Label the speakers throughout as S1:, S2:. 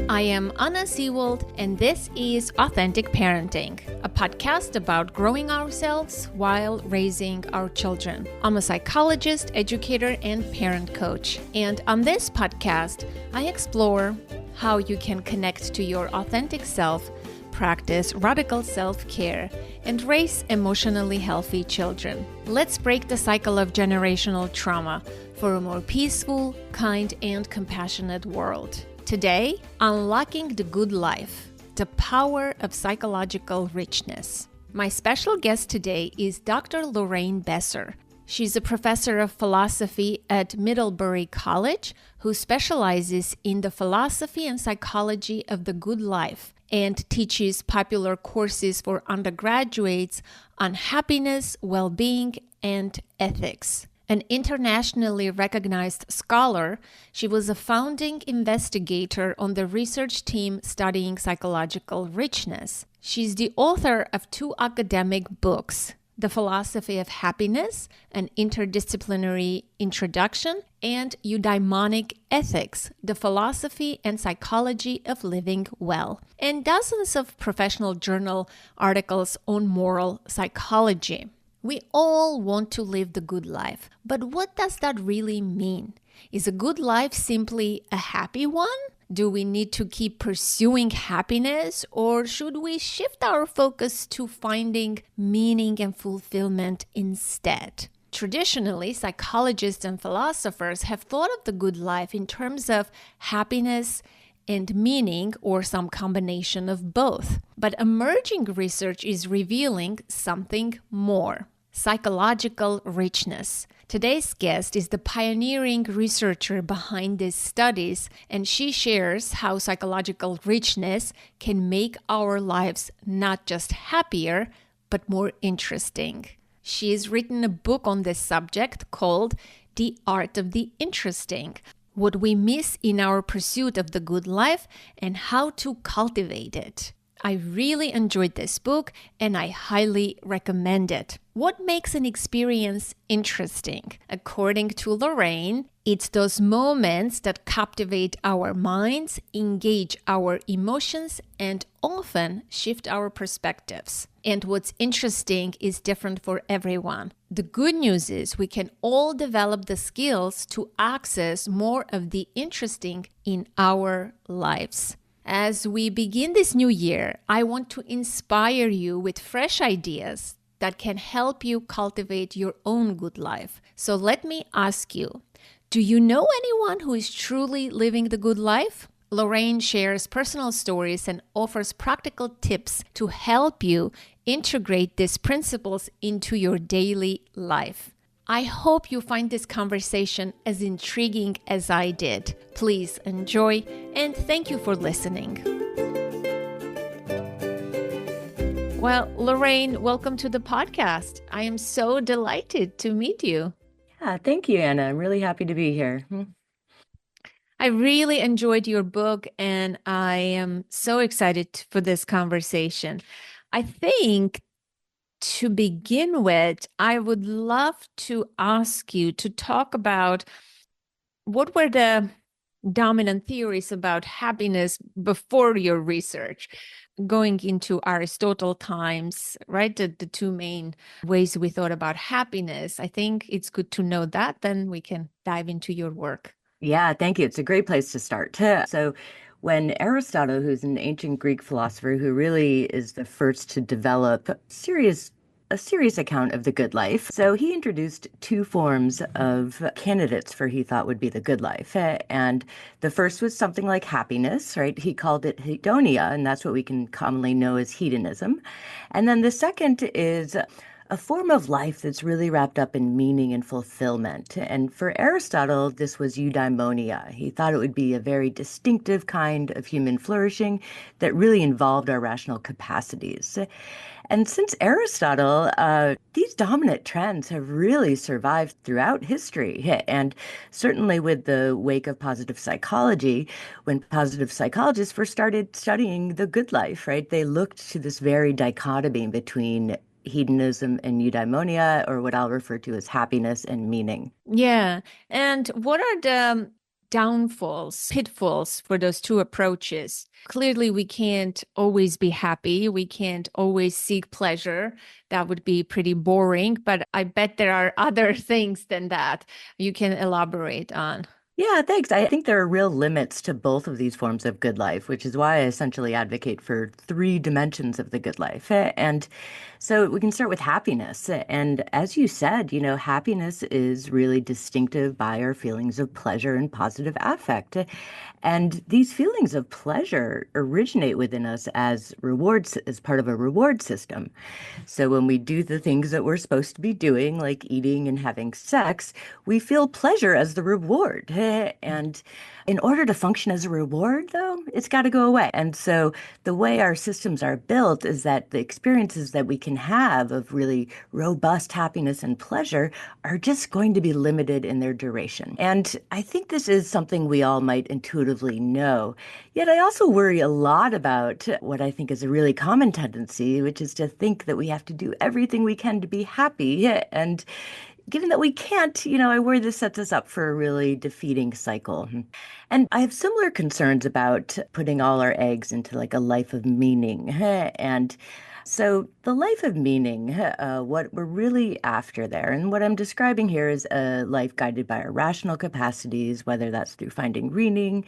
S1: I am Anna Seawold, and this is Authentic Parenting, a podcast about growing ourselves while raising our children. I'm a psychologist, educator, and parent coach. And on this podcast, I explore how you can connect to your authentic self, practice radical self-care, and raise emotionally healthy children. Let's break the cycle of generational trauma for a more peaceful, kind, and compassionate world. Today, unlocking the good life, the power of psychological richness. My special guest today is Dr. Lorraine Besser. She's a professor of philosophy at Middlebury College who specializes in the philosophy and psychology of the good life and teaches popular courses for undergraduates on happiness, well-being, and ethics. An internationally recognized scholar, she was a founding investigator on the research team studying psychological richness. She's the author of 2 academic books, The Philosophy of Happiness, an interdisciplinary introduction, and Eudaimonic Ethics, the philosophy and psychology of living well, and dozens of professional journal articles on moral psychology. We all want to live the good life, but what does that really mean? Is a good life simply a happy one? Do we need to keep pursuing happiness, or should we shift our focus to finding meaning and fulfillment instead? Traditionally, psychologists and philosophers have thought of the good life in terms of happiness and meaning, or some combination of both. But emerging research is revealing something more: psychological richness. Today's guest is the pioneering researcher behind these studies, and she shares how psychological richness can make our lives not just happier, but more interesting. She has written a book on this subject called The Art of the Interesting: What we miss in our pursuit of the good life and how to cultivate it. I really enjoyed this book and I highly recommend it. What makes an experience interesting? According to Lorraine, it's those moments that captivate our minds, engage our emotions, and often shift our perspectives. And what's interesting is different for everyone. The good news is we can all develop the skills to access more of the interesting in our lives. As we begin this new year, I want to inspire you with fresh ideas that can help you cultivate your own good life. So let me ask you, do you know anyone who is truly living the good life? Lorraine shares personal stories and offers practical tips to help you integrate these principles into your daily life. I hope you find this conversation as intriguing as I did. Please enjoy, and thank you for listening. Well, Lorraine, welcome to the podcast. I am so delighted to meet you.
S2: Yeah, thank you, Anna. I'm really happy to be here.
S1: I really enjoyed your book, and I am so excited for this conversation. I think to begin with, I would love to ask you to talk about what were the dominant theories about happiness before your research, going into Aristotle times, right? The 2 main ways we thought about happiness. I think it's good to know that. Then we can dive into your work.
S2: Yeah, thank you. It's a great place to start. So when Aristotle, who's an ancient Greek philosopher who really is the first to develop a serious account of the good life. So he introduced 2 forms of candidates for he thought would be the good life. And the first was something like happiness, right? He called it hedonia, and that's what we can commonly know as hedonism. And then the second is a form of life that's really wrapped up in meaning and fulfillment. And for Aristotle, this was eudaimonia. He thought it would be a very distinctive kind of human flourishing that really involved our rational capacities. And since Aristotle, these dominant trends have really survived throughout history. And certainly with the wake of positive psychology, when positive psychologists first started studying the good life, right, they looked to this very dichotomy between hedonism and eudaimonia, or what I'll refer to as happiness and meaning.
S1: Yeah. And what are the downfalls, pitfalls for those two approaches? Clearly, we can't always be happy. We can't always seek pleasure. That would be pretty boring, but I bet there are other things than that you can elaborate on.
S2: Yeah, thanks. I think there are real limits to both of these forms of good life, which is why I essentially advocate for three dimensions of the good life. And so we can start with happiness. And as you said, happiness is really distinctive by our feelings of pleasure and positive affect. And these feelings of pleasure originate within us as rewards, as part of a reward system. So when we do the things that we're supposed to be doing, like eating and having sex, we feel pleasure as the reward. And in order to function as a reward, though, it's got to go away. And so the way our systems are built is that the experiences that we can have of really robust happiness and pleasure are just going to be limited in their duration. And I think this is something we all might intuitively know. Yet I also worry a lot about what I think is a really common tendency, which is to think that we have to do everything we can to be happy. And given that we can't, I worry this sets us up for a really defeating cycle. And I have similar concerns about putting all our eggs into like a life of meaning. And so the life of meaning, what we're really after there, and what I'm describing here is a life guided by our rational capacities, whether that's through finding meaning,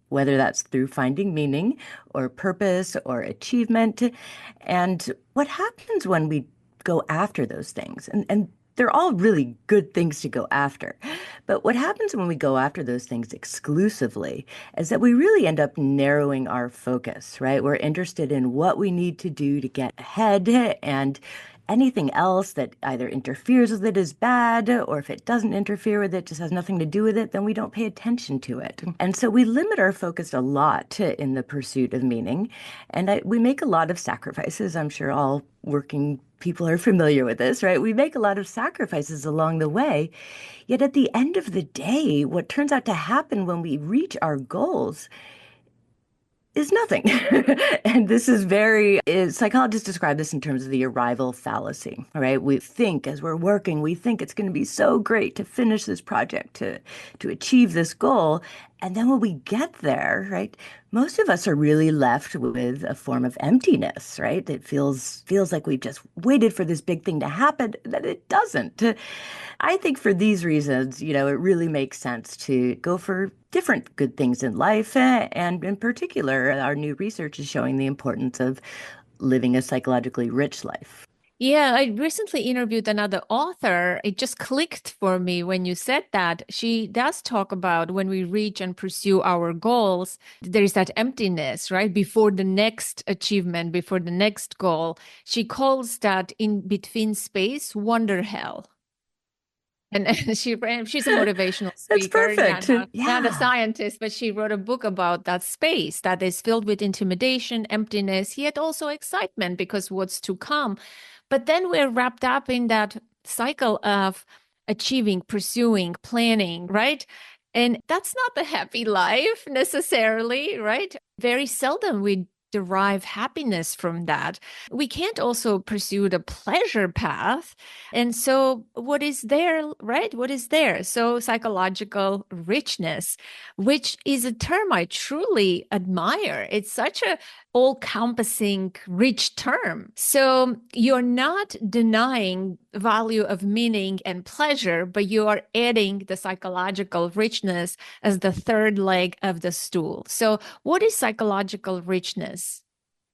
S2: whether that's through finding meaning or purpose or achievement. And what happens when we go after those things? And they're all really good things to go after. But what happens when we go after those things exclusively is that we really end up narrowing our focus, right? We're interested in what we need to do to get ahead, and anything else that either interferes with it is bad, or if it doesn't interfere with it, just has nothing to do with it, then we don't pay attention to it. And so we limit our focus a lot in the pursuit of meaning. And we make a lot of sacrifices. I'm sure all working people are familiar with this, right? We make a lot of sacrifices along the way. Yet at the end of the day, what turns out to happen when we reach our goals is nothing. And this is psychologists describe this in terms of the arrival fallacy, right? We think as we're working, we think it's going to be so great to finish this project, to achieve this goal. And then when we get there, right, most of us are really left with a form of emptiness, right? It feels like we've just waited for this big thing to happen, that it doesn't. I think for these reasons, it really makes sense to go for different good things in life. And in particular, our new research is showing the importance of living a psychologically rich life.
S1: Yeah, I recently interviewed another author. It just clicked for me when you said that. She does talk about when we reach and pursue our goals, there is that emptiness, right? Before the next achievement, before the next goal. She calls that in between space, wonder hell. And she's a motivational
S2: That's
S1: speaker, yeah,
S2: perfect.
S1: not a
S2: Yeah.
S1: scientist, but she wrote a book about that space that is filled with intimidation, emptiness, yet also excitement because what's to come. But then we're wrapped up in that cycle of achieving, pursuing, planning, right? And that's not the happy life necessarily, right? Very seldom we derive happiness from that. We can't also pursue the pleasure path. And so, what is there, right? What is there? So, psychological richness, which is a term I truly admire. It's such a all-encompassing, rich term. So you're not denying value of meaning and pleasure, but you are adding the psychological richness as the third leg of the stool. So what is psychological richness?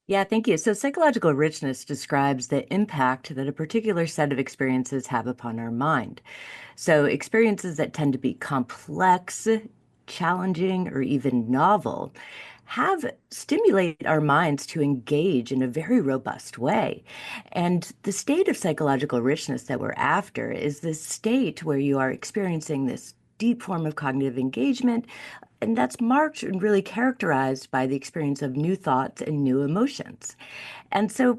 S2: Yeah, thank you. So psychological richness describes the impact that a particular set of experiences have upon our mind. So experiences that tend to be complex, challenging, or even novel have stimulate our minds to engage in a very robust way. And the state of psychological richness that we're after is this state where you are experiencing this deep form of cognitive engagement, and that's marked and really characterized by the experience of new thoughts and new emotions. And so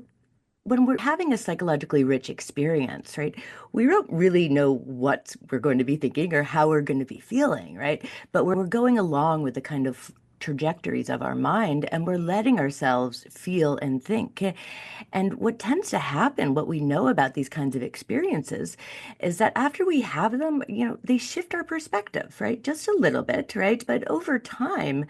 S2: when we're having a psychologically rich experience, right, we don't really know what we're going to be thinking or how we're going to be feeling, right? But we're going along with the kind of trajectories of our mind and we're letting ourselves feel and think. And what tends to happen, what we know about these kinds of experiences, is that after we have them, they shift our perspective, right? Just a little bit, right? But over time,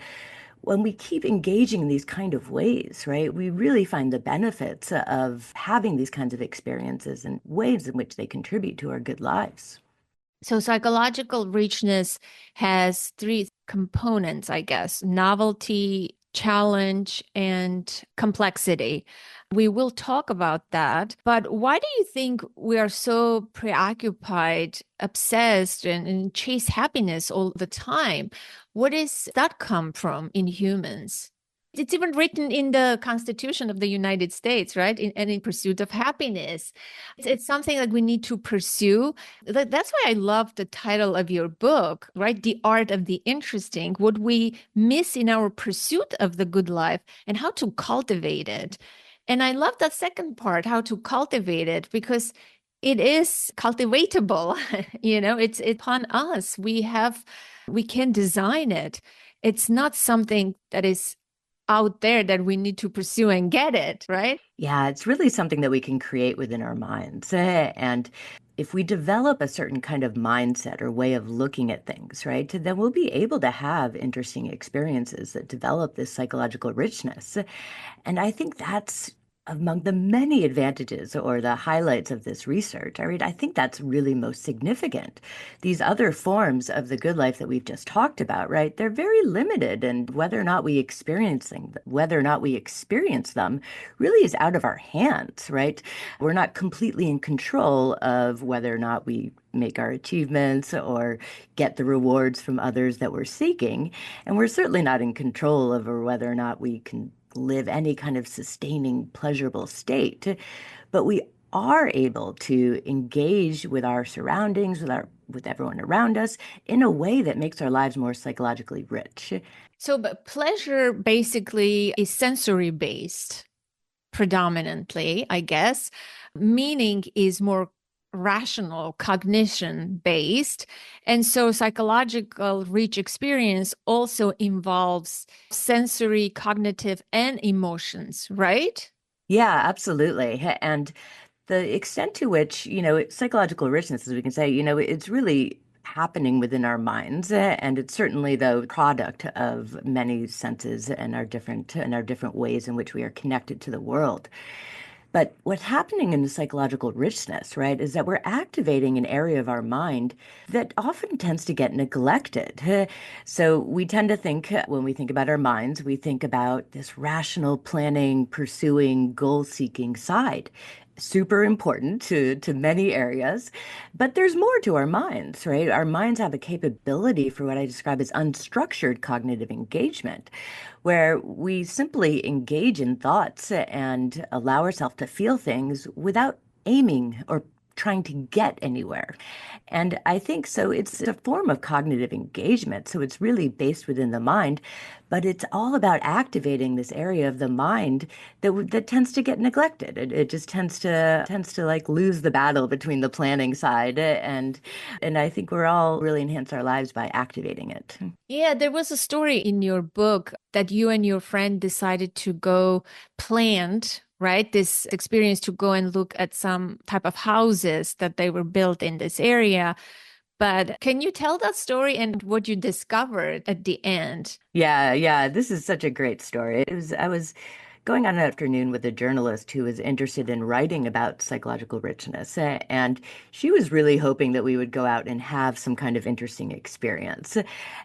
S2: when we keep engaging in these kind of ways, right, we really find the benefits of having these kinds of experiences and ways in which they contribute to our good lives.
S1: So psychological richness has three components, I guess: novelty, challenge, and complexity. We will talk about that. But why do you think we are so preoccupied, obsessed, and chase happiness all the time? What does that come from in humans? It's even written in the Constitution of the United States, right? And in pursuit of happiness. It's something that we need to pursue. That's why I love the title of your book, right? The Art of the Interesting, what we miss in our pursuit of the good life and how to cultivate it. And I love that second part, how to cultivate it, because it is cultivatable. It's upon us. We can design it. It's not something that is out there that we need to pursue and get it, right?
S2: Yeah, it's really something that we can create within our minds. And if we develop a certain kind of mindset or way of looking at things, right, then we'll be able to have interesting experiences that develop this psychological richness. And I think that's among the many advantages or the highlights of this research. I mean, I think that's really most significant. These other forms of the good life that we've just talked about, right? They're very limited, and whether or not we experience them really is out of our hands, right? We're not completely in control of whether or not we make our achievements or get the rewards from others that we're seeking. And we're certainly not in control over whether or not we can live any kind of sustaining, pleasurable state. But we are able to engage with our surroundings, with everyone around us in a way that makes our lives more psychologically rich.
S1: So, but pleasure basically is sensory based predominantly, I guess. Meaning is more rational, cognition based. And so psychological rich experience also involves sensory, cognitive, and emotions, right?
S2: Yeah, absolutely. And the extent to which, psychological richness, as we can say, it's really happening within our minds. And it's certainly the product of many senses and our different ways in which we are connected to the world. But what's happening in the psychological richness, right, is that we're activating an area of our mind that often tends to get neglected. So we tend to think, when we think about our minds, we think about this rational planning, pursuing, goal-seeking side. Super important to many areas, but there's more to our minds, right? Our minds have a capability for what I describe as unstructured cognitive engagement, where we simply engage in thoughts and allow ourselves to feel things without aiming or trying to get anywhere. And I think so it's a form of cognitive engagement. So it's really based within the mind, but it's all about activating this area of the mind that tends to get neglected. It just tends to like lose the battle between the planning side and I think we're all really enhance our lives by activating it.
S1: Yeah, there was a story in your book that you and your friend decided to go planned, right? This experience to go and look at some type of houses that they were built in this area. But can you tell that story and what you discovered at the end?
S2: Yeah, yeah, this is such a great story. I was going on an afternoon with a journalist who was interested in writing about psychological richness. And she was really hoping that we would go out and have some kind of interesting experience.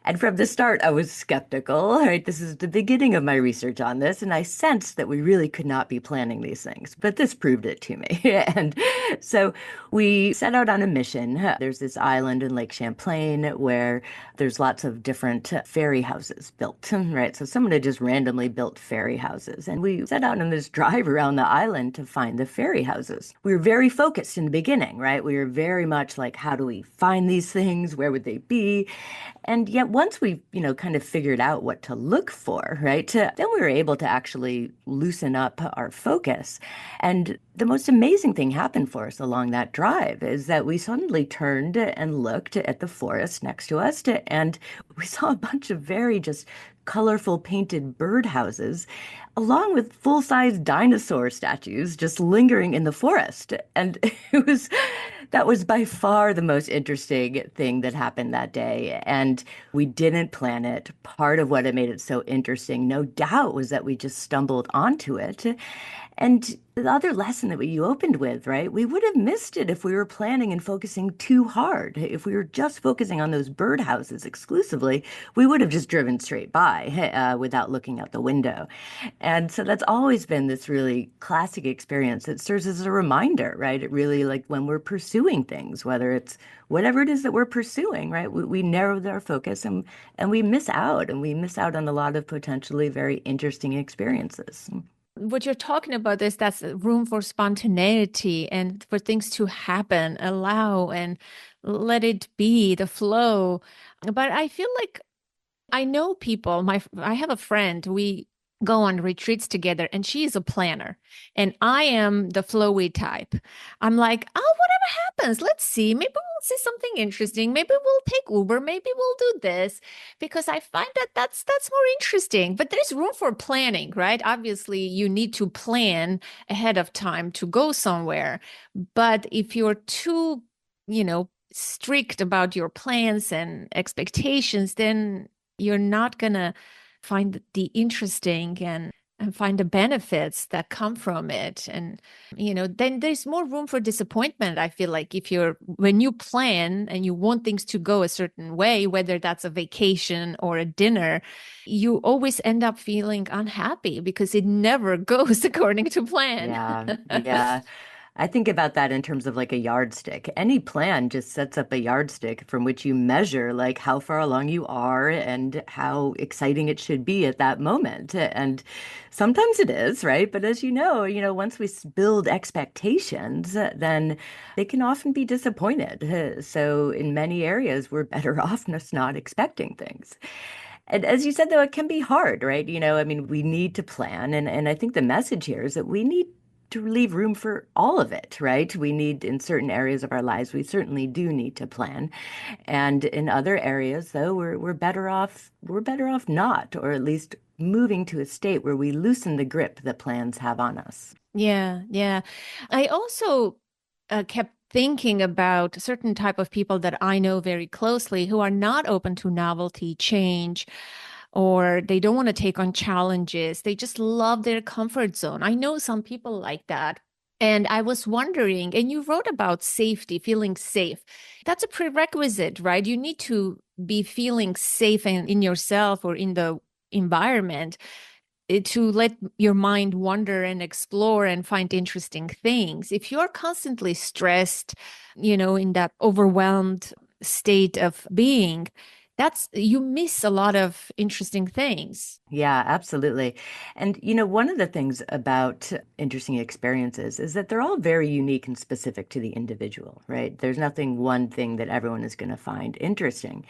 S2: And from the start, I was skeptical, right? This is the beginning of my research on this, and I sensed that we really could not be planning these things. But this proved it to me. And so we set out on a mission. There's this island in Lake Champlain where there's lots of different fairy houses built, right? So someone had just randomly built fairy houses. And we set out on this drive around the island to find the fairy houses. We were very focused in the beginning, right? We were very much like, how do we find these things? Where would they be? And yet once we, kind of figured out what to look for, right, then we were able to actually loosen up our focus. And the most amazing thing happened for us along that drive is that we suddenly turned and looked at the forest next to us, and we saw a bunch of very just colorful painted birdhouses, along with full-size dinosaur statues just lingering in the forest. And that was by far the most interesting thing that happened that day. And we didn't plan it. Part of what made it so interesting, no doubt, was that we just stumbled onto it. And the other lesson that you opened with, right? We would have missed it if we were planning and focusing too hard. If we were just focusing on those birdhouses exclusively, we would have just driven straight by without looking out the window. And so that's always been this really classic experience that serves as a reminder, right? It really, like when we're pursuing things, whether it's whatever it is that we're pursuing, right? We narrowed our focus and we miss out, and we miss out on a lot of potentially very interesting experiences.
S1: What you're talking about is that's room for spontaneity and for things to happen, allow and let it be the flow. But I feel like I know people, I have a friend, we go on retreats together and she is a planner and I am the flowy type. I'm like, oh, whatever happens, let's see. Maybe we'll see something interesting. Maybe we'll take Uber. Maybe we'll do this because I find that that's more interesting. But there's room for planning, right? Obviously, you need to plan ahead of time to go somewhere. But if you're too, strict about your plans and expectations, then you're not going to find the interesting and find the benefits that come from it. And, then there's more room for disappointment. I feel like when you plan and you want things to go a certain way, whether that's a vacation or a dinner, you always end up feeling unhappy because it never goes according to plan.
S2: Yeah, yeah. I think about that in terms of like a yardstick. Any plan just sets up a yardstick from which you measure like how far along you are and how exciting it should be at that moment. And sometimes it is, right? But as once we build expectations, then they can often be disappointed. So in many areas, we're better off just not expecting things. And as you said, though, it can be hard, right? I mean, we need to plan. And I think the message here is that we need to leave room for all of it, right? We need, in certain areas of our lives, we certainly do need to plan. And in other areas, though, we're better off not, or at least moving to a state where we loosen the grip that plans have on us.
S1: Yeah, yeah. I also kept thinking about certain type of people that I know very closely who are not open to novelty, change, or they don't want to take on challenges. They just love their comfort zone. I know some people like that. And I was wondering, and you wrote about safety, feeling safe. That's a prerequisite, right? You need to be feeling safe in yourself or in the environment to let your mind wander and explore and find interesting things. If you're constantly stressed, in that overwhelmed state of being, you miss a lot of interesting things.
S2: Yeah, absolutely. And one of the things about interesting experiences is that they're all very unique and specific to the individual, right? There's nothing one thing that everyone is going to find interesting.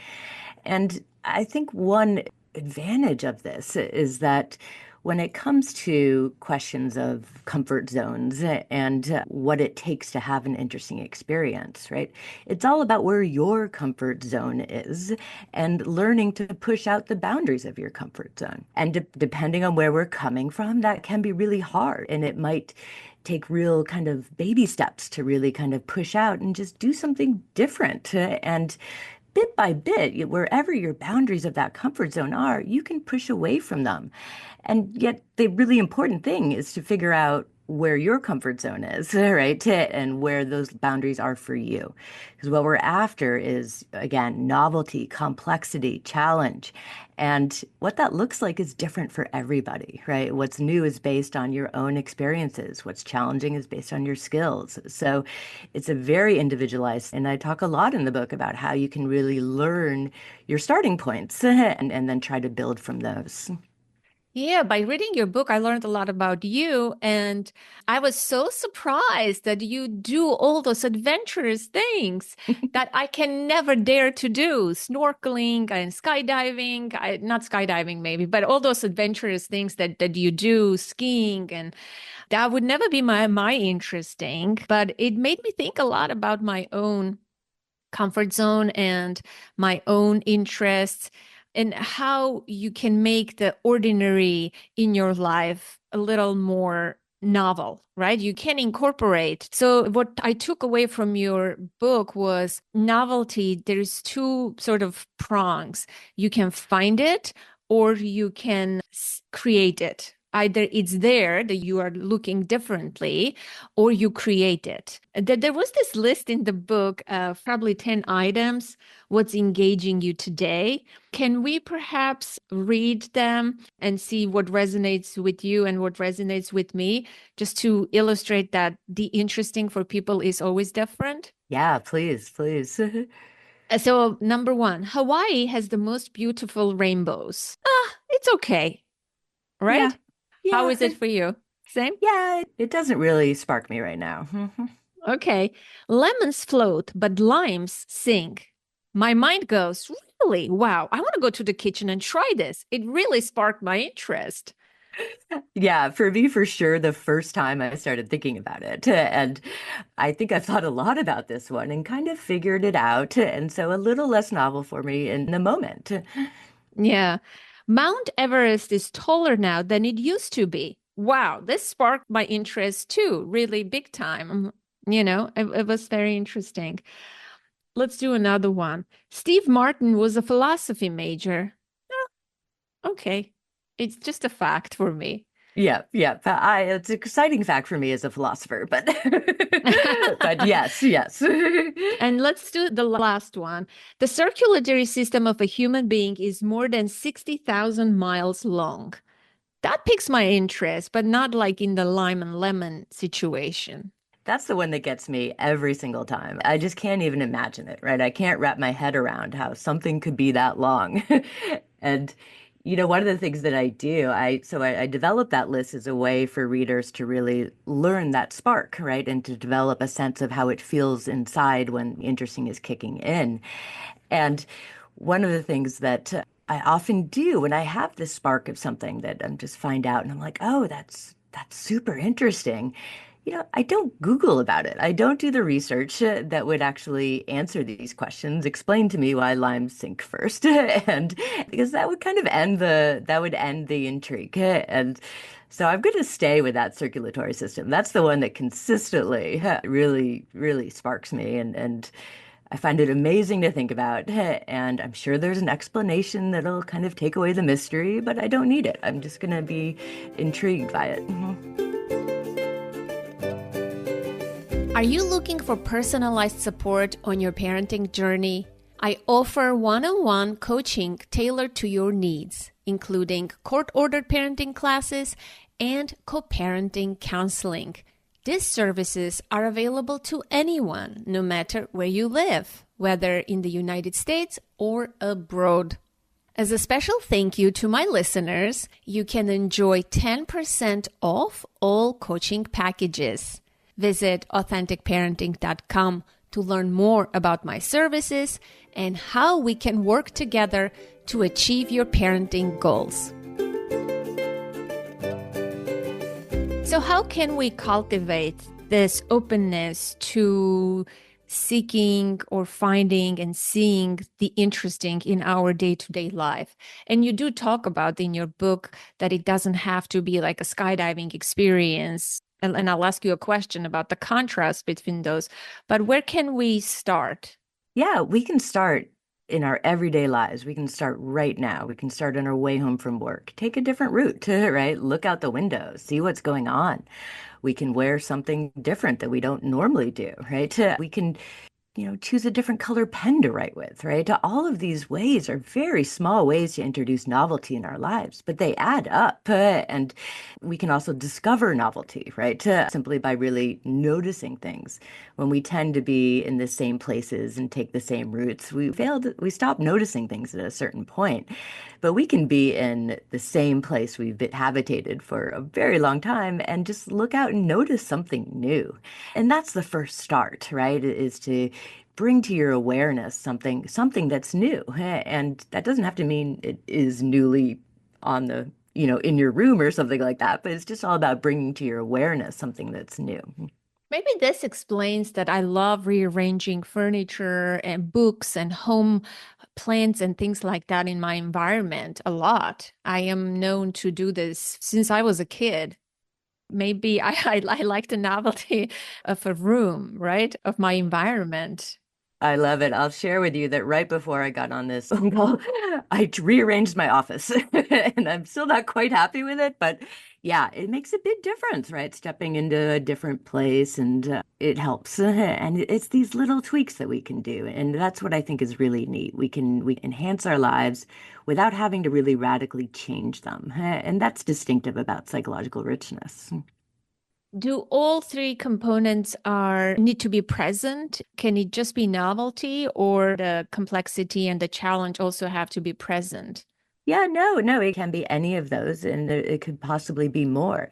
S2: And I think one advantage of this is that when it comes to questions of comfort zones and what it takes to have an interesting experience, right? It's all about where your comfort zone is and learning to push out the boundaries of your comfort zone. And depending on where we're coming from, that can be really hard. And it might take real kind of baby steps to really kind of push out and just do something different. And bit by bit, wherever your boundaries of that comfort zone are, you can push away from them. And yet, the really important thing is to figure out where your comfort zone is, right? And where those boundaries are for you. Because what we're after is, again, novelty, complexity, challenge. And what that looks like is different for everybody, right? What's new is based on your own experiences. What's challenging is based on your skills. So it's a very individualized, and I talk a lot in the book about how you can really learn your starting points and then try to build from those.
S1: Yeah, by reading your book, I learned a lot about you. And I was so surprised that you do all those adventurous things that I can never dare to do. Snorkeling and skydiving, not skydiving maybe, but all those adventurous things that you do, skiing, and that would never be my interesting. But it made me think a lot about my own comfort zone and my own interests and how you can make the ordinary in your life a little more novel, right? You can incorporate. So what I took away from your book was novelty. There's two sort of prongs. You can find it or you can create it. Either it's there that you are looking differently or you create it. There was this list in the book of probably 10 items, what's engaging you today. Can we perhaps read them and see what resonates with you and what resonates with me, just to illustrate that the interesting for people is always different?
S2: Yeah, please, please.
S1: So, number one, Hawaii has the most beautiful rainbows. It's okay,
S2: Yeah,
S1: right? How
S2: yeah,
S1: is it for you? Same?
S2: yeah. It doesn't really spark me right now.
S1: Okay. Lemons float, but limes sink. My mind goes, really? Wow, I want to go to the kitchen and try this. It really sparked my interest.
S2: Yeah, for me, for sure, the first time I started thinking about it. And I think I've thought a lot about this one and kind of figured it out. And so a little less novel for me in the moment.
S1: Yeah. Mount Everest is taller now than it used to be. Wow, this sparked my interest too, really big time. It was very interesting. Let's do another one. Steve Martin was a philosophy major. Okay. It's just a fact for me.
S2: Yeah, yeah. It's an exciting fact for me as a philosopher, but but yes, yes.
S1: And let's do the last one. The circulatory system of a human being is more than 60,000 miles long. That piques my interest, but not like in the lime and lemon situation.
S2: That's the one that gets me every single time. I just can't even imagine it, right? I can't wrap my head around how something could be that long. And one of the things that I do, I develop that list as a way for readers to really learn that spark, right? And to develop a sense of how it feels inside when interesting is kicking in. And one of the things that I often do when I have this spark of something that I'm just find out and I'm like, oh, that's super interesting. I don't Google about it. I don't do the research that would actually answer these questions, explain to me why limes sink first, and because that would kind of end the intrigue. And so I'm going to stay with that circulatory system. That's the one that consistently really, really sparks me, and I find it amazing to think about. And I'm sure there's an explanation that'll kind of take away the mystery, but I don't need it. I'm just going to be intrigued by it.
S1: Are you looking for personalized support on your parenting journey? I offer one-on-one coaching tailored to your needs, including court-ordered parenting classes and co-parenting counseling. These services are available to anyone, no matter where you live, whether in the United States or abroad. As a special thank you to my listeners, you can enjoy 10% off all coaching packages. Visit authenticparenting.com to learn more about my services and how we can work together to achieve your parenting goals. So how can we cultivate this openness to seeking or finding and seeing the interesting in our day-to-day life? And you do talk about in your book that it doesn't have to be like a skydiving experience. And I'll ask you a question about the contrast between those. But where can we start?
S2: Yeah, we can start in our everyday lives. We can start right now. We can start on our way home from work. Take a different route, right? Look out the window, see what's going on. We can wear something different that we don't normally do, right? We can choose a different color pen to write with, right? All of these ways are very small ways to introduce novelty in our lives, but they add up. And we can also discover novelty, right? Simply by really noticing things. When we tend to be in the same places and take the same routes, we stop noticing things at a certain point. But we can be in the same place we've been habitated for a very long time and just look out and notice something new. And that's the first start, right? Is to bring to your awareness something that's new. And that doesn't have to mean it is newly on the, in your room or something like that, but it's just all about bringing to your awareness something that's new.
S1: Maybe this explains that I love rearranging furniture and books and home plants and things like that in my environment a lot. I am known to do this since I was a kid. Maybe I like the novelty of a room, right? Of my environment.
S2: I love it. I'll share with you that right before I got on this phone call, I rearranged my office and I'm still not quite happy with it, but yeah, it makes a big difference, right? Stepping into a different place and it helps. And it's these little tweaks that we can do. And that's what I think is really neat. We enhance our lives without having to really radically change them. And that's distinctive about psychological richness.
S1: Do all three components are need to be present? Can it just be novelty, or the complexity and the challenge also have to be present?
S2: Yeah, no, it can be any of those, and it could possibly be more.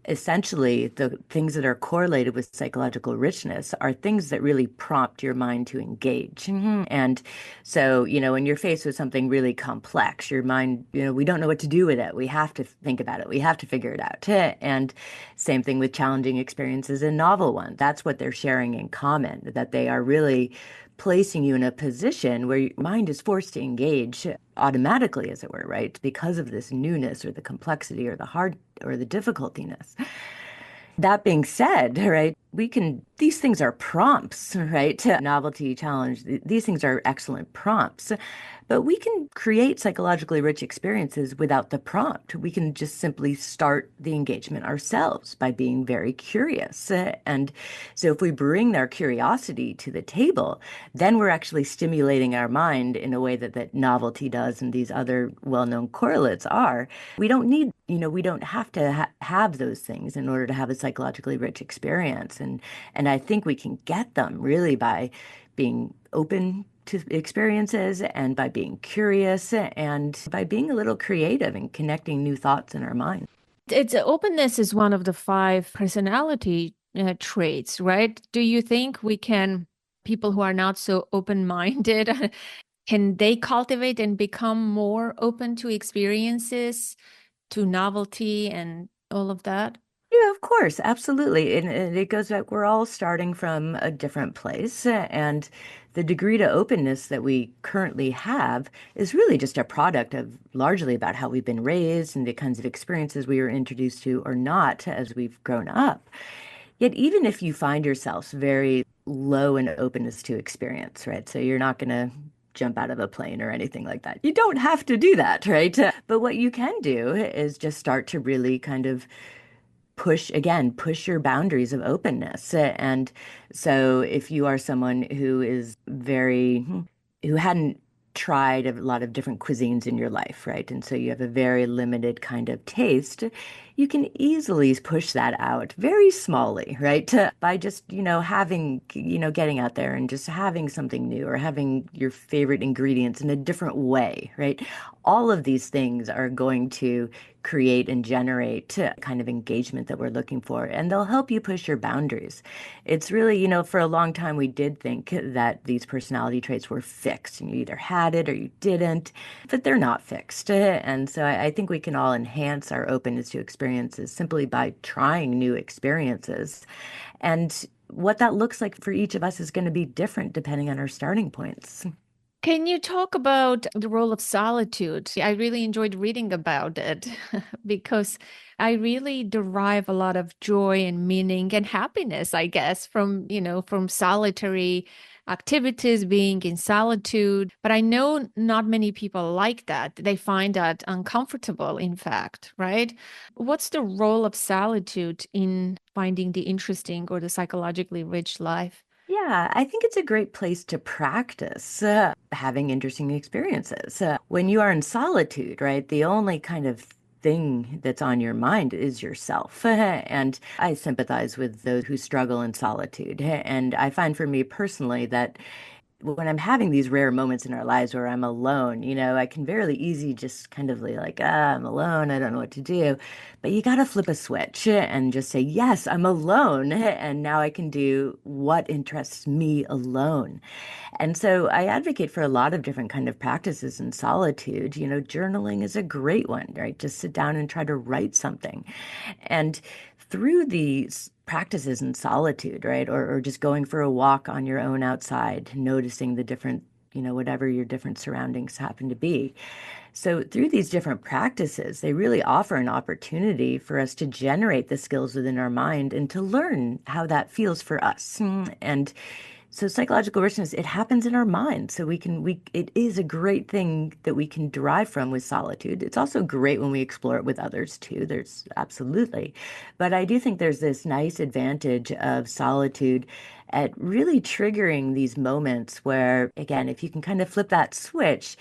S2: Essentially, the things that are correlated with psychological richness are things that really prompt your mind to engage. And so, when you're faced with something really complex, your mind, we don't know what to do with it. We have to think about it. We have to figure it out. And same thing with challenging experiences and novel ones. That's what they're sharing in common, that they are really placing you in a position where your mind is forced to engage automatically, as it were, right? Because of this newness or the complexity or the hard or the difficultiness. That being said, right, these things are prompts, right? Novelty, challenge, these things are excellent prompts. But we can create psychologically rich experiences without the prompt. We can just simply start the engagement ourselves by being very curious. And so if we bring our curiosity to the table, then we're actually stimulating our mind in a way that novelty does and these other well-known correlates are. We don't have to have those things in order to have a psychologically rich experience. And I think we can get them really by being open to experiences and by being curious and by being a little creative and connecting new thoughts in our mind.
S1: It's openness is one of the five personality traits, right? Do you think people who are not so open-minded, can they cultivate and become more open to experiences, to novelty and all of that?
S2: Yeah, of course, absolutely. And it goes back, we're all starting from a different place. And the degree to openness that we currently have is really just a product of largely about how we've been raised and the kinds of experiences we were introduced to or not as we've grown up. Yet, even if you find yourself very low in openness to experience, right? So you're not going to jump out of a plane or anything like that. You don't have to do that, right? But what you can do is just start to really kind of push your boundaries of openness. And so if you are someone who is who hadn't tried a lot of different cuisines in your life, right? And so you have a very limited kind of taste, you can easily push that out very smallly, right? By just, getting out there and just having something new or having your favorite ingredients in a different way, right? All of these things are going to create and generate kind of engagement that we're looking for, and they'll help you push your boundaries. It's really, for a long time, we did think that these personality traits were fixed and you either had it or you didn't, but they're not fixed. And so I think we can all enhance our openness to experiences simply by trying new experiences. And what that looks like for each of us is going to be different depending on our starting points.
S1: Can you talk about the role of solitude? I really enjoyed reading about it because I really derive a lot of joy and meaning and happiness, I guess, from solitary activities, being in solitude. But I know not many people like that. They find that uncomfortable, in fact, right? What's the role of solitude in finding the interesting or the psychologically rich life?
S2: Yeah, I think it's a great place to practice having interesting experiences. When you are in solitude, right, the only kind of thing that's on your mind is yourself. And I sympathize with those who struggle in solitude. And I find for me personally that when I'm having these rare moments in our lives where I'm alone, I can very easy just kind of be like, I'm alone. I don't know what to do. But you got to flip a switch and just say, yes, I'm alone. And now I can do what interests me alone. And so I advocate for a lot of different kind of practices in solitude. Journaling is a great one, right? Just sit down and try to write something. And through these practices in solitude, right? Or just going for a walk on your own outside, noticing the different, whatever your different surroundings happen to be. So through these different practices, they really offer an opportunity for us to generate the skills within our mind and to learn how that feels for us. And so psychological richness, it happens in our mind. So it is a great thing that we can derive from with solitude. It's also great when we explore it with others too. There's absolutely. But I do think there's this nice advantage of solitude at really triggering these moments where, again, if you can kind of flip that switch,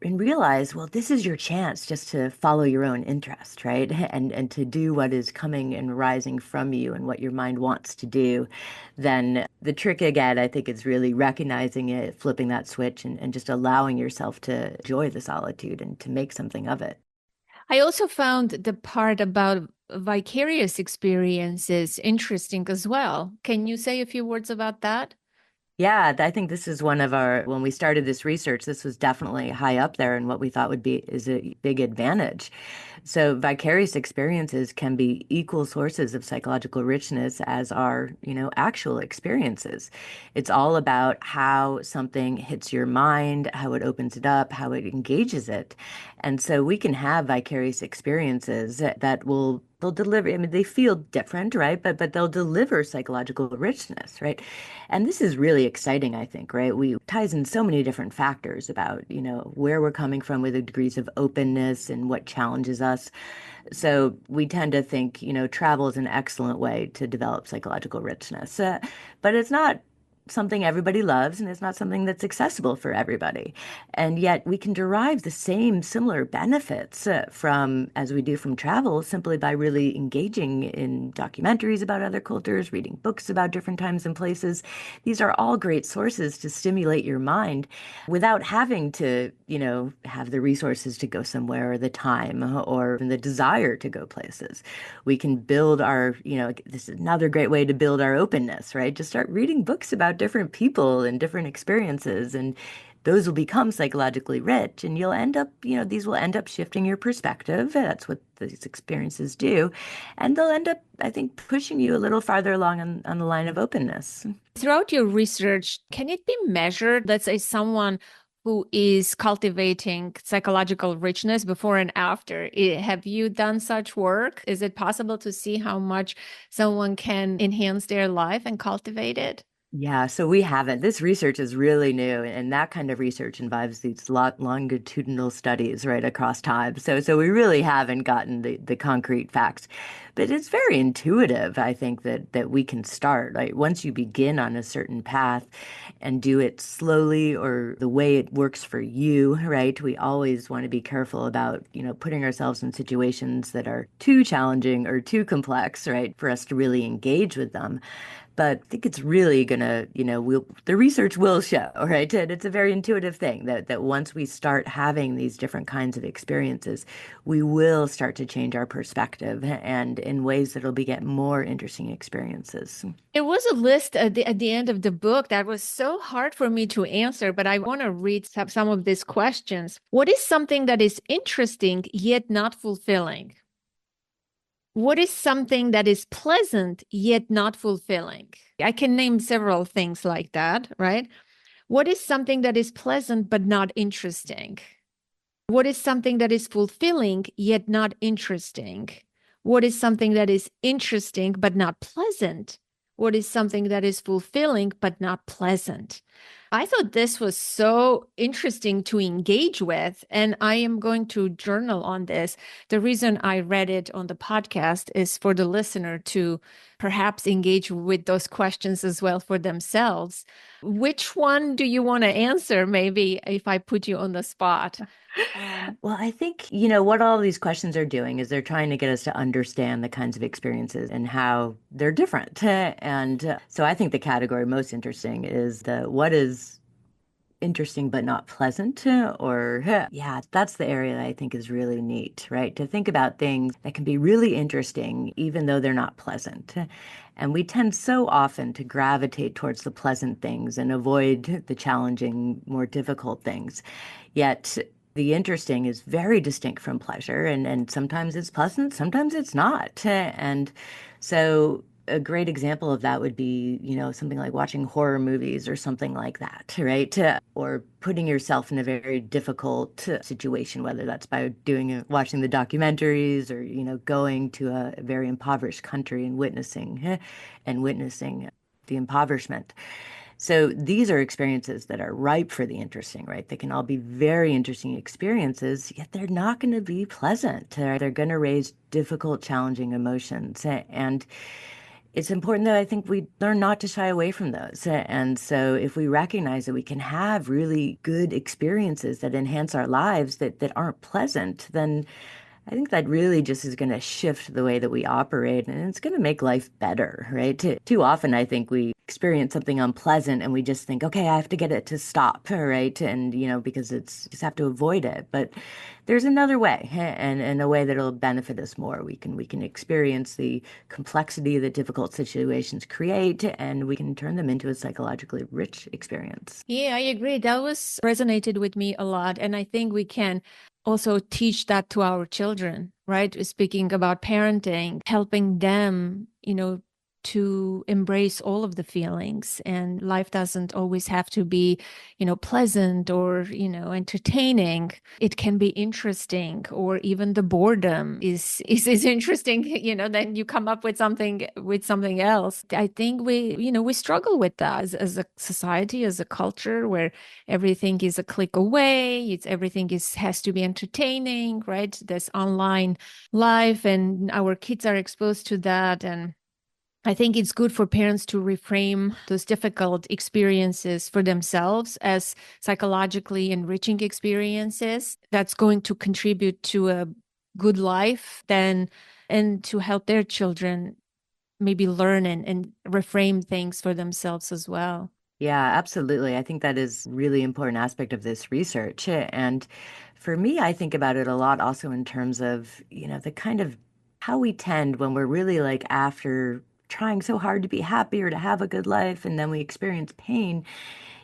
S2: and realize, well, this is your chance just to follow your own interest, right? And to do what is coming and rising from you and what your mind wants to do. Then the trick again, I think, is really recognizing it, flipping that switch, and just allowing yourself to enjoy the solitude and to make something of it.
S1: I also found the part about vicarious experiences interesting as well. Can you say a few words about that?
S2: Yeah, I think this is one of when we started this research, this was definitely high up there in what we thought would be is a big advantage. So vicarious experiences can be equal sources of psychological richness as our, actual experiences. It's all about how something hits your mind, how it opens it up, how it engages it. And so we can have vicarious experiences that they'll deliver, I mean, they feel different, right? But they'll deliver psychological richness, right? And this is really exciting, I think, right? We ties in so many different factors about, where we're coming from with the degrees of openness and what challenges us. So we tend to think, travel is an excellent way to develop psychological richness. But it's not something everybody loves, and it's not something that's accessible for everybody. And yet we can derive the same similar benefits from as we do from travel simply by really engaging in documentaries about other cultures, reading books about different times and places. These are all great sources to stimulate your mind without having to, have the resources to go somewhere or the time or the desire to go places. We can build this is another great way to build our openness, right? Just start reading books about different people and different experiences, and those will become psychologically rich, and you'll end up, these will end up shifting your perspective. That's what these experiences do. And they'll end up, I think, pushing you a little farther along on the line of openness.
S1: Throughout your research, can it be measured? Let's say someone who is cultivating psychological richness before and after. Have you done such work? Is it possible to see how much someone can enhance their life and cultivate it?
S2: Yeah, so we haven't. This research is really new, and that kind of research involves these longitudinal studies right across time. So we really haven't gotten the concrete facts, but it's very intuitive. I think that we can start. Like once you begin on a certain path and do it slowly or the way it works for you, right? We always want to be careful about, putting ourselves in situations that are too challenging or too complex, right, for us to really engage with them. But I think it's really gonna, the research will show, right? And it's a very intuitive thing that once we start having these different kinds of experiences, we will start to change our perspective and in ways that'll beget more interesting experiences.
S1: It was a list at the end of the book that was so hard for me to answer, but I want to read some of these questions. What is something that is interesting yet not fulfilling? What is something that is pleasant yet not fulfilling? I can name several things like that, right? What is something that is pleasant but not interesting? What is something that is fulfilling yet not interesting? What is something that is interesting but not pleasant? what is something that is fulfilling but not pleasant. I thought this was so interesting to engage with, and I am going to journal on this. The reason I read it on the podcast is for the listener to perhaps engage with those questions as well for themselves. Which one do you want to answer, maybe if I put you on the spot?
S2: Well, I think, what all these questions are doing is they're trying to get us to understand the kinds of experiences and how they're different. And so I think the category most interesting is the what is interesting but not pleasant, or yeah, that's the area that I think is really neat, right? To think about things that can be really interesting even though they're not pleasant. And we tend so often to gravitate towards the pleasant things and avoid the challenging, more difficult things. Yet the interesting is very distinct from pleasure, and sometimes it's pleasant, sometimes it's not. And so a great example of that would be, something like watching horror movies or something like that, right? Or putting yourself in a very difficult situation, whether that's by watching the documentaries or, going to a very impoverished country and witnessing the impoverishment. So these are experiences that are ripe for the interesting, right? They can all be very interesting experiences, yet they're not going to be pleasant. They're going to raise difficult, challenging emotions. And it's important that I think we learn not to shy away from those. And so if we recognize that we can have really good experiences that enhance our lives that aren't pleasant, then I think that really just is going to shift the way that we operate, and it's going to make life better, right? Too often, I think we experience something unpleasant and we just think, okay, I have to get it to stop, right? And, because it's just have to avoid it. But there's another way, and a way that'll benefit us more. We can experience the complexity that difficult situations create, and we can turn them into a psychologically rich experience.
S1: Yeah, I agree. That was resonated with me a lot. And I think we can also teach that to our children, right? Speaking about parenting, helping them, to embrace all of the feelings. And life doesn't always have to be, pleasant or, entertaining. It can be interesting, or even the boredom is interesting, then you come up with something else. I think we struggle with that as a society, as a culture where everything is a click away. Everything has to be entertaining, right? This online life, and our kids are exposed to that. And I think it's good for parents to reframe those difficult experiences for themselves as psychologically enriching experiences that's going to contribute to a good life, then, and to help their children maybe learn and reframe things for themselves as well.
S2: Yeah, absolutely. I think that is really important aspect of this research. And for me, I think about it a lot also in terms of, the kind of how we tend when we're really like after trying so hard to be happy or to have a good life, and then we experience pain.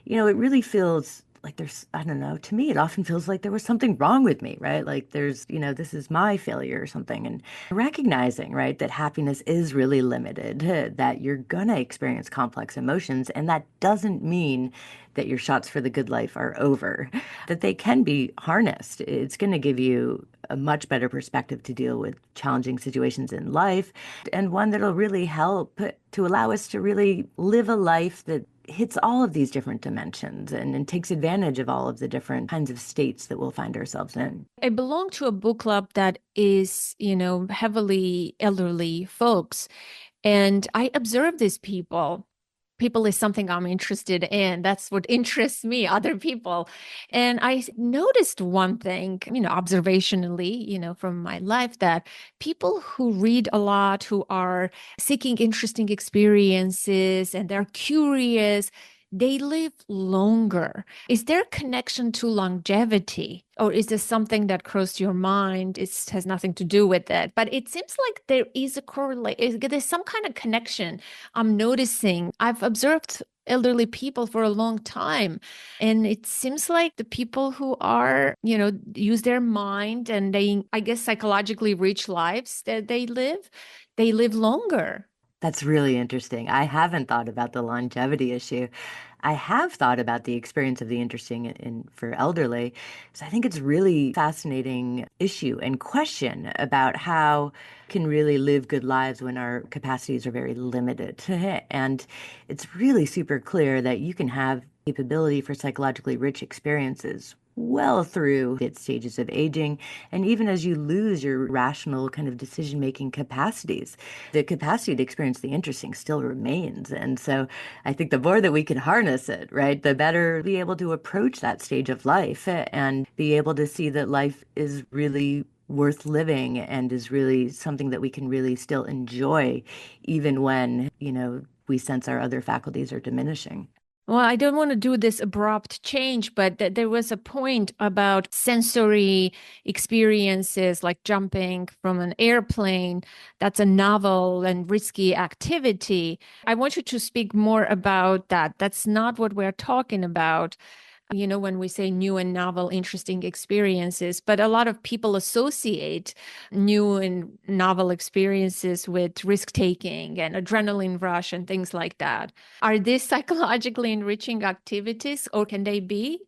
S2: It really feels like I don't know, to me, it often feels like there was something wrong with me, right? Like this is my failure or something. And recognizing, right, that happiness is really limited, that you're gonna experience complex emotions, and that doesn't mean that your shots for the good life are over, that they can be harnessed. It's going to give you a much better perspective to deal with challenging situations in life, and one that'll really help to allow us to really live a life that hits all of these different dimensions and takes advantage of all of the different kinds of states that we'll find ourselves in.
S1: I belong to a book club that is, heavily elderly folks. And I observe these people. People is something I'm interested in. That's what interests me, other people. And I noticed one thing, observationally, from my life, that people who read a lot, who are seeking interesting experiences and they're curious, they live longer. Is there a connection to longevity? Or is this something that crossed your mind? It has nothing to do with it. But it seems like there is a correlation. There's some kind of connection I'm noticing. I've observed elderly people for a long time. And it seems like the people who are, use their mind and they, I guess, psychologically rich lives that they live longer.
S2: That's really interesting. I haven't thought about the longevity issue. I have thought about the experience of the interesting for elderly. So I think it's really fascinating issue and question about how can really live good lives when our capacities are very limited. And it's really super clear that you can have capability for psychologically rich experiences well through its stages of aging, and even as you lose your rational kind of decision-making capacities, the capacity to experience the interesting still remains. And so I think the more that we can harness it, right, the better we'll be able to approach that stage of life and be able to see that life is really worth living and is really something that we can really still enjoy, even when, we sense our other faculties are diminishing.
S1: Well, I don't want to do this abrupt change, but there was a point about sensory experiences like jumping from an airplane. That's a novel and risky activity. I want you to speak more about that. That's not what we're talking about, when we say new and novel, interesting experiences, but a lot of people associate new and novel experiences with risk taking and adrenaline rush and things like that. Are these psychologically enriching activities, or can they be?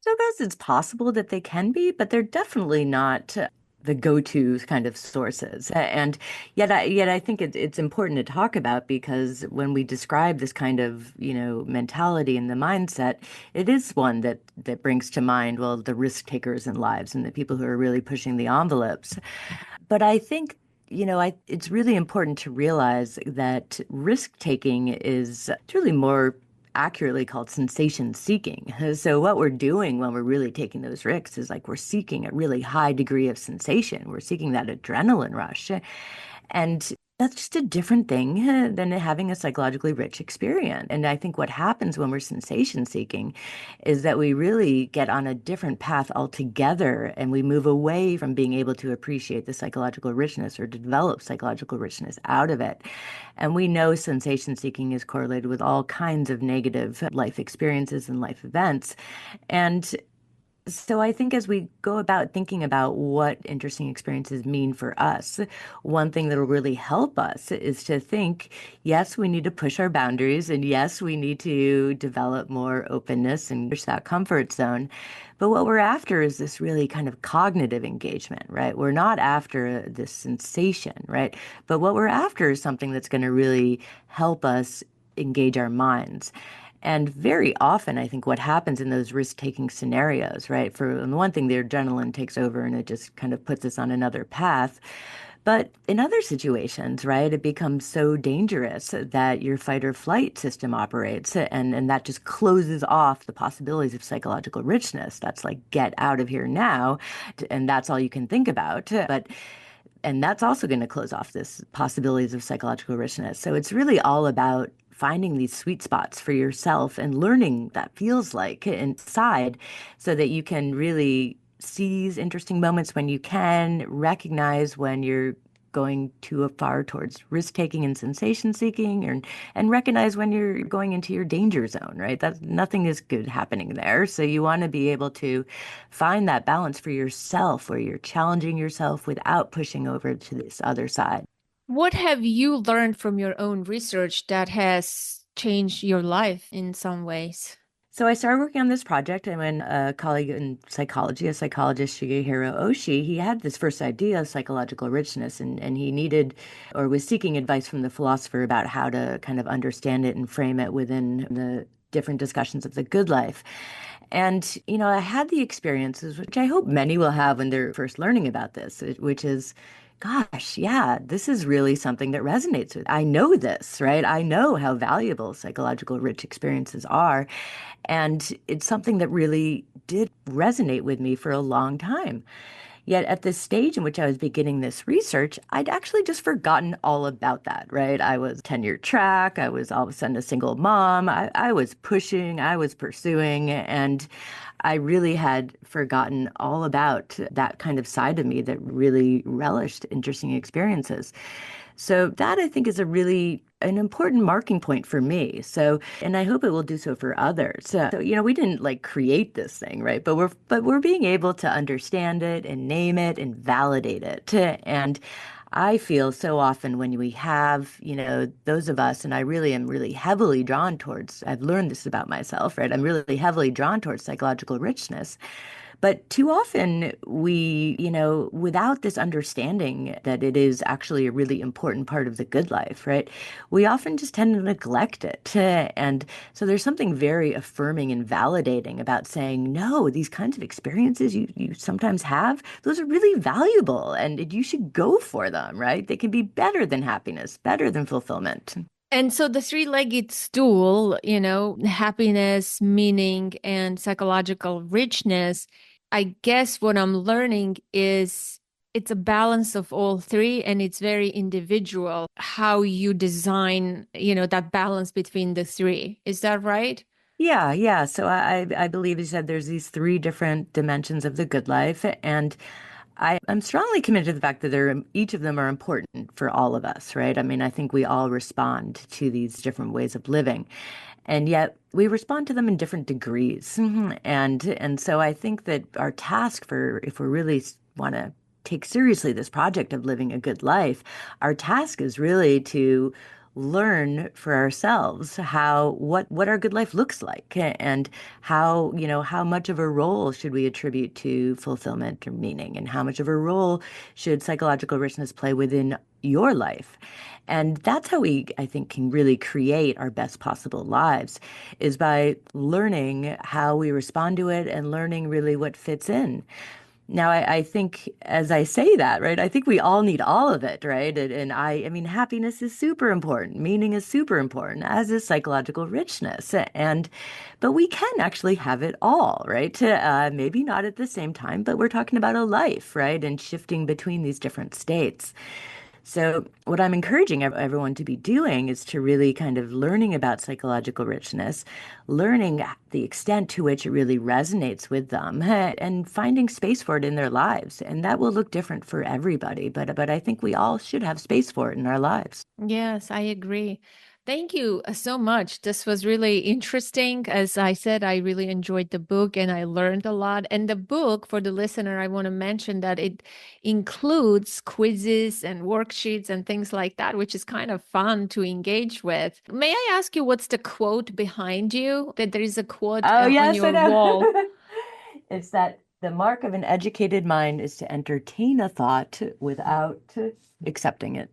S2: So I guess it's possible that they can be, but they're definitely not the go-to kind of sources. And yet I think it's important to talk about because when we describe this kind of, mentality and the mindset, it is one that brings to mind, well, the risk takers in lives and the people who are really pushing the envelopes. But I think, it's really important to realize that risk taking is it's really more accurately called sensation seeking. So what we're doing when we're really taking those risks is like we're seeking a really high degree of sensation. We're seeking that adrenaline rush. And that's just a different thing than having a psychologically rich experience. And I think what happens when we're sensation seeking is that we really get on a different path altogether and we move away from being able to appreciate the psychological richness or to develop psychological richness out of it. And we know sensation seeking is correlated with all kinds of negative life experiences and life events. And so I think as we go about thinking about what interesting experiences mean for us, one thing that will really help us is to think, yes, we need to push our boundaries, and yes, we need to develop more openness and push that comfort zone. But what we're after is this really kind of cognitive engagement, right? We're not after this sensation, right? But what we're after is something that's going to really help us engage our minds. And very often, I think what happens in those risk-taking scenarios, right? For on the one thing, the adrenaline takes over and it just kind of puts us on another path. But in other situations, right, it becomes so dangerous that your fight or flight system operates, and that just closes off the possibilities of psychological richness. That's like, get out of here now. And that's all you can think about. And that's also going to close off this possibilities of psychological richness. So it's really all about finding these sweet spots for yourself and learning what that feels like inside so that you can really seize interesting moments when you can recognize when you're going too far towards risk taking and sensation seeking and recognize when you're going into your danger zone, right? That nothing is good happening there. So you want to be able to find that balance for yourself where you're challenging yourself without pushing over to this other side.
S1: What have you learned from your own research that has changed your life in some ways?
S2: So I started working on this project, and when a colleague in psychology, a psychologist, Shigehiro Oshii, he had this first idea of psychological richness, and he needed or was seeking advice from the philosopher about how to kind of understand it and frame it within the different discussions of the good life. And, I had the experiences, which I hope many will have when they're first learning about this, which is, gosh, yeah, this is really something that resonates with. I know this, right? I know how valuable psychological rich experiences are. And it's something that really did resonate with me for a long time. Yet at this stage in which I was beginning this research, I'd actually just forgotten all about that, right? I was tenure track. I was all of a sudden a single mom. I was pushing, I was pursuing, and I really had forgotten all about that kind of side of me that really relished interesting experiences. So that I think is a really an important marking point for me. So, and I hope it will do so for others. So, we didn't like create this thing, right? But we're being able to understand it and name it and validate it. And I feel so often when we have, those of us, and I really am really heavily drawn towards, I've learned this about myself, right? I'm really heavily drawn towards psychological richness. But too often we, without this understanding that it is actually a really important part of the good life, right? We often just tend to neglect it. And so there's something very affirming and validating about saying, no, these kinds of experiences you sometimes have, those are really valuable and you should go for them, right? They can be better than happiness, better than fulfillment.
S1: And so the three-legged stool, happiness, meaning, and psychological richness, I guess what I'm learning is it's a balance of all three, and it's very individual how you design, that balance between the three. Is that right?
S2: Yeah, yeah. So I believe you said there's these three different dimensions of the good life, and I'm strongly committed to the fact that each of them are important for all of us, right? I mean, I think we all respond to these different ways of living, and yet we respond to them in different degrees. And so I think that our task for if we really want to take seriously this project of living a good life, our task is really to learn for ourselves what our good life looks like and how much of a role should we attribute to fulfillment or meaning and how much of a role should psychological richness play within your life. And that's how we, I think, can really create our best possible lives is by learning how we respond to it and learning really what fits in. Now, I think as I say that, right, I think we all need all of it, right? And I mean, happiness is super important. Meaning is super important, as is psychological richness. But we can actually have it all, right? Maybe not at the same time, but we're talking about a life, right? And shifting between these different states. So, what I'm encouraging everyone to be doing is to really kind of learning about psychological richness, learning the extent to which it really resonates with them, and finding space for it in their lives. And that will look different for everybody, but I think we all should have space for it in our lives.
S1: Yes, I agree. Thank you so much. This was really interesting. As I said, I really enjoyed the book and I learned a lot. And the book, for the listener, I want to mention that it includes quizzes and worksheets and things like that, which is kind of fun to engage with. May I ask you what's the quote behind you? That there is a quote
S2: Oh,
S1: on
S2: yes, I
S1: your wall.
S2: know. It's that the mark of an educated mind is to entertain a thought without accepting it.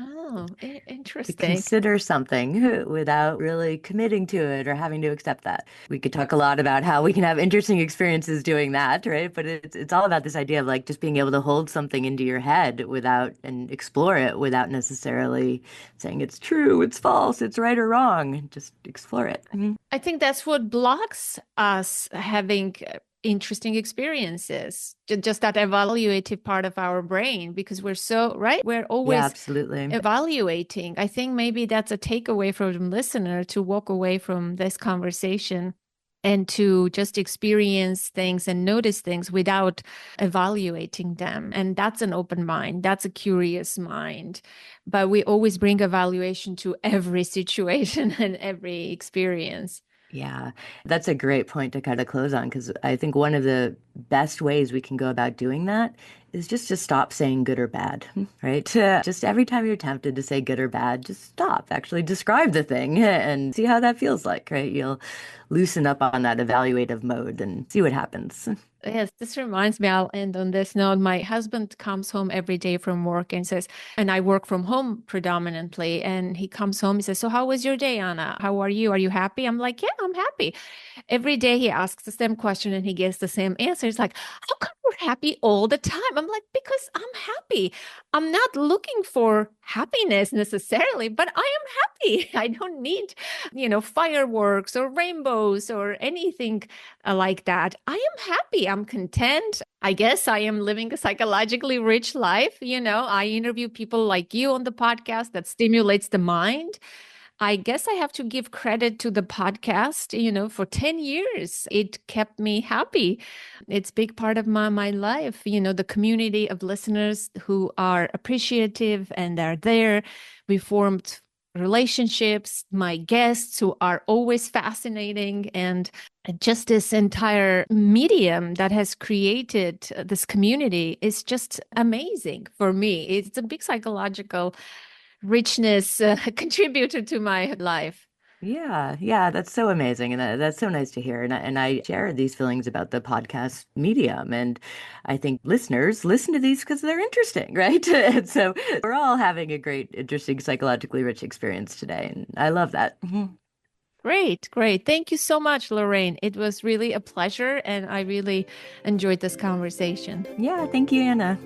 S1: Oh,
S2: To
S1: interesting.
S2: consider something without really committing to it or having to accept that. We could talk a lot about how we can have interesting experiences doing that, right? But it's all about this idea of like just being able to hold something into your head without and explore it without necessarily saying it's true, it's false, it's right or wrong. Just explore it.
S1: I think that's what blocks us having interesting experiences, just that evaluative part of our brain, because we're so, right? We're
S2: Yeah,
S1: always
S2: absolutely.
S1: evaluating. I think maybe that's a takeaway from the listener to walk away from this conversation and to just experience things and notice things without evaluating them. And that's an open mind, that's a curious mind. But we always bring evaluation to every situation and every experience.
S2: Yeah, that's a great point to kind of close on because I think one of the best ways we can go about doing that is just to stop saying good or bad, right? Just every time you're tempted to say good or bad, just stop, actually describe the thing and see how that feels like, right? You'll loosen up on that evaluative mode and see what happens.
S1: Yes, this reminds me, I'll end on this note. My husband comes home every day from work and says, and I work from home predominantly. And he comes home, he says, so how was your day, Anna? How are you? Are you happy? I'm like, yeah, I'm happy. Every day he asks the same question and he gets the same answer. It's like, how come you're happy all the time? I'm like, because I'm happy. I'm not looking for happiness necessarily, but I am happy. I don't need, fireworks or rainbows or anything like that. I am happy. I'm content. I guess I am living a psychologically rich life. I interview people like you on the podcast that stimulates the mind. I guess I have to give credit to the podcast, for 10 years. It kept me happy. It's a big part of my life, the community of listeners who are appreciative and are there. We formed relationships, my guests who are always fascinating, and just this entire medium that has created this community is just amazing for me. It's a big psychological richness contributor to my life.
S2: Yeah, that's so amazing, and that's so nice to hear. And I share these feelings about the podcast medium, and I think listeners listen to these because they're interesting, right? And so we're all having a great, interesting, psychologically rich experience today, and I love that.
S1: Great, great. Thank you so much, Lorraine. It was really a pleasure, and I really enjoyed this conversation.
S2: Yeah, thank you, Anna.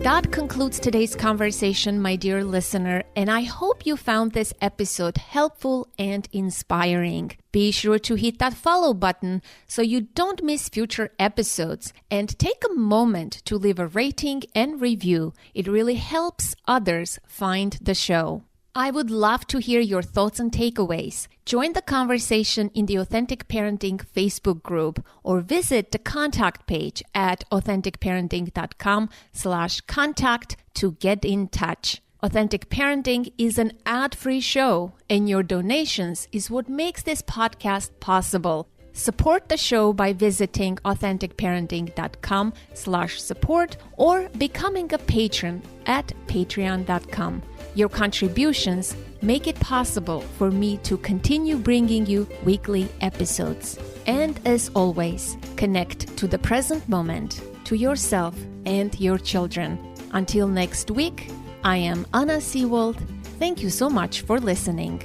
S1: That concludes today's conversation, my dear listener, and I hope you found this episode helpful and inspiring. Be sure to hit that follow button so you don't miss future episodes, and take a moment to leave a rating and review. It really helps others find the show. I would love to hear your thoughts and takeaways. Join the conversation in the Authentic Parenting Facebook group or visit the contact page at authenticparenting.com/contact to get in touch. Authentic Parenting is an ad-free show, and your donations is what makes this podcast possible. Support the show by visiting authenticparenting.com/support or becoming a patron at patreon.com. Your contributions make it possible for me to continue bringing you weekly episodes. And as always, connect to the present moment, to yourself and your children. Until next week, I am Anna Seewald. Thank you so much for listening.